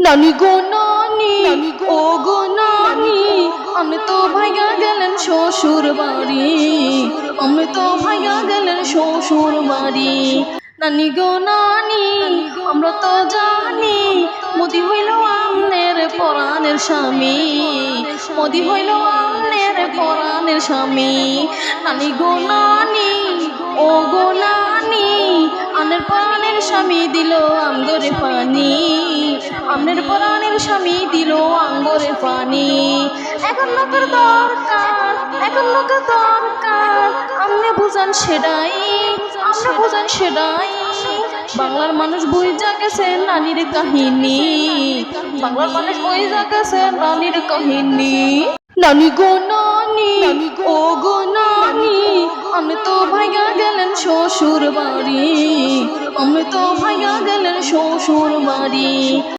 নানি গো নানি, ও গো নানি, আমি তো ভাইয়া গেলেন শ্বশুর বাড়ি, আমি তো ভাইয়া গেলেন শ্বশুর বাড়ি। নানি গো নানি, আমরা তো জানি মোদি হইল আমনের পরাণের স্বামী, মোদি হইল আমনের পরাণের স্বামী। নানি গো নানি, ও গো নানি, আমনের পরাণের স্বামী দিল আমগরে পানি, আমনের পরাণের স্বামী দিল আঙ্গরে পানি। এখন লোকের দরকার, এখন লোকের দরকার, আমনে বুঝান সেটাই, আমনে বুঝান সেটাই। বাংলার মানুষ বুঝা গেছে নানির কাহিনী, বাংলার মানুষ বুঝা গেছে নানির কাহিনী। নানি গো নানি, ও গো নানি, আমি তো ভাইয়া গেলেন শ্বশুর বাড়ি, আমি তো ভাইয়া গেলেন শ্বশুর বাড়ি।